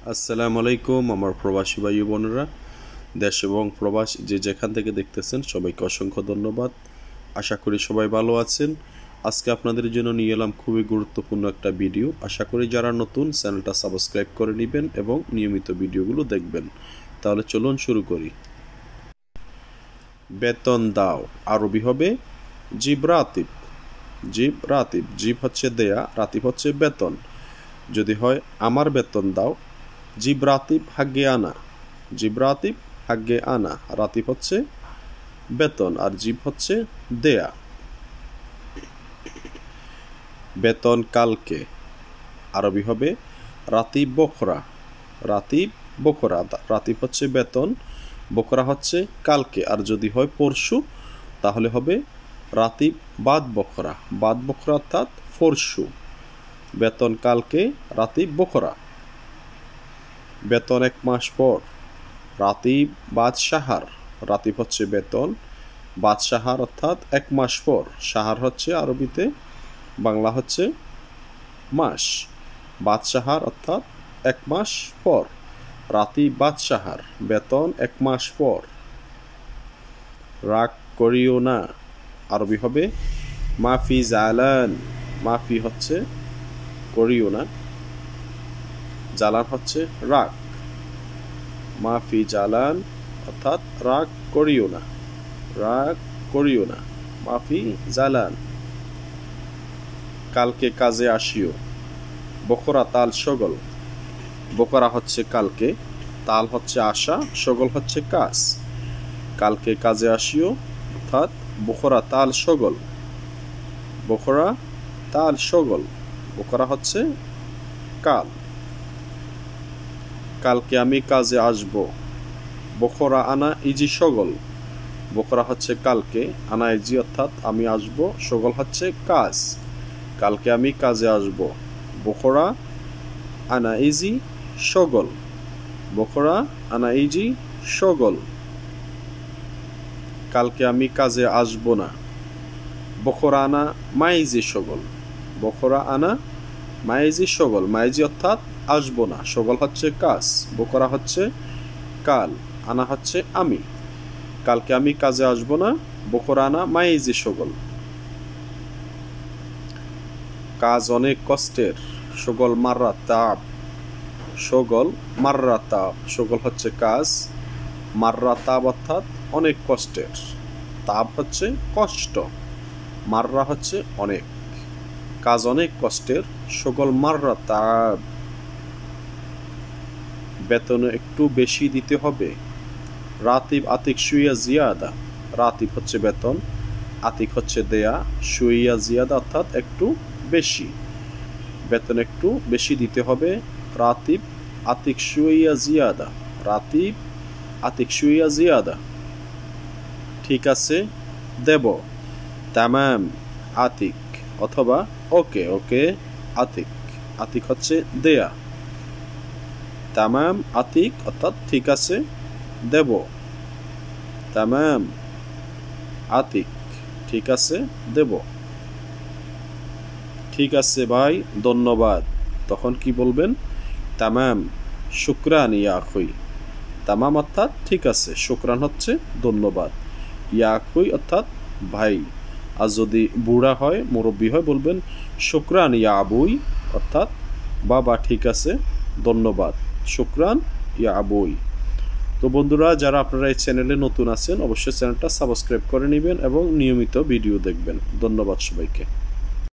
আসসালামু আলাইকুম আমার প্রবাসী ভাই বোনেরা, দেশ এবং প্রবাস যে যেখান থেকে দেখতেছেন সবাইকে অসংখ্য ধন্যবাদ। আশা করি সবাই ভালো আছেন। আজকে আপনাদের জন্য নিয়ে এলাম খুবই গুরুত্বপূর্ণ একটা ভিডিও। আশা করি যারা নতুন চ্যানেলটা সাবস্ক্রাইব করে নেবেন এবং নিয়মিত ভিডিওগুলো দেখবেন। তাহলে চলুন শুরু করি। বেতন দাও আরবি হবে জিব রাতিব। জিব রাতিব, জিব হচ্ছে দেয়া, রাতিব হচ্ছে বেতন। যদি হয় আমার বেতন দাও, জিব রাতিব হাগ্গে আনা। জিব রাতিব হাগ্গে আনা, রাতিব হচ্ছে বেতন আর জিব হচ্ছে দেয়া। বেতন কালকে আরবি হবে রাতিব বখরা। রাতিব বখরা, রাতিব হচ্ছে বেতন, বখরা হচ্ছে কালকে। আর যদি হয় পরশু তাহলে হবে রাতিব বাদ বখরা। বাদ বখরা অর্থাৎ পরশু। বেতন কালকে, রাতিব বখরা। বেতন এক মাস পর, রাতিব বাদ সাহার। রাতিব হচ্ছে বেতন, বাদ সাহার অর্থাৎ এক মাস পর। সাহার হচ্ছে আরবিতে, বাংলা হচ্ছে মাস। বাদ সাহার অর্থাৎ এক মাস পর। রাতিব বাদ সাহার, বেতন এক মাস পর। রাগ করিও না আরবি হবে মাফি জালান। মাফি হচ্ছে করিও না, জালান হচ্ছে রাগ। মাফি জালান অর্থাৎ রাগ করিও না, রাগ করিও না, মাফি জালান। কালকে কাজে আসিও, বখরা তাল সগল। বকরা হচ্ছে কালকে, তাল হচ্ছে আশা, সগল হচ্ছে কাজ। কালকে কাজে আসিও অর্থাৎ বখরা তাল সগল। বখরা তাল সগল, বকরা হচ্ছে কাল। কালকে আমি কাজে আসব, বখরা আনা ইজি সগল। বখরা হচ্ছে কালকে, আনা ইজি অর্থাৎ আমি আসব, সগল হচ্ছে কাজ। কালকে আমি কাজে আসব, বখরা আনা ইজি সগল। বখরা আনা ইজি সগল। কালকে আমি কাজে আসব না, বখরা আনা মাইজি সগল। বখরা আনা মাইজি সগল, মাইজি অর্থাৎ আসব না, সগল হচ্ছে কাজ, বখরা হচ্ছে কাল, আনা হচ্ছে আমি। কালকে আমি কাজে আসব না, বখরা আনা মাইজি সগল। কাজ অনেক কষ্টের, সগল মাররা তাপ। সগল মাররা তাপ, সগল হচ্ছে কাজ, মাররা তাপ অর্থাৎ অনেক কষ্টের। তাপ হচ্ছে কষ্ট, মাররা হচ্ছে অনেক। কাজ অনেক কষ্টের, সগল মাররা তাপ। বেতন একটু বেশি দিতে হবে, রাতিব আতিক শুইয়া জিয়াদা। রাতিব হচ্ছে বেতন, আতিক হচ্ছে দেয়া, শুইয়া জিয়াদা অর্থাৎ একটু বেশি। বেতন একটু বেশি দিতে হবে, রাতিব আতিক শুইয়া জিয়াদা। রাতিব আতিক শুইয়া জিয়াদা। ঠিক আছে দেব, তামাম আতিক অথবা ওকে ওকে আতিক। আতিক হচ্ছে দেয়া, তামাম আতিক অর্থাৎ ঠিক আছে দেব। তামাম আতিক, ঠিক আছে দেব। ঠিক আছে ভাই ধন্যবাদ, তখন কি বলবেন? তামাম শুকরান ইয়া আখুই। তামাম অর্থাৎ ঠিক আছে, শুকরান হচ্ছে ধন্যবাদ, ইয়া আখুই অর্থাৎ ভাই। আর যদি বুড়া হয়, মুরব্বী হয়, বলবেন শুকরান ইয়া আবুই অর্থাৎ বাবা ঠিক আছে ধন্যবাদ, শুকরান ইয়া আবুই। তো বন্ধুরা, যারা আপনারা এই চ্যানেলে নতুন আছেন অবশ্যই চ্যানেলটা সাবস্ক্রাইব করে নেবেন এবং নিয়মিত ভিডিও দেখবেন। ধন্যবাদ সবাইকে।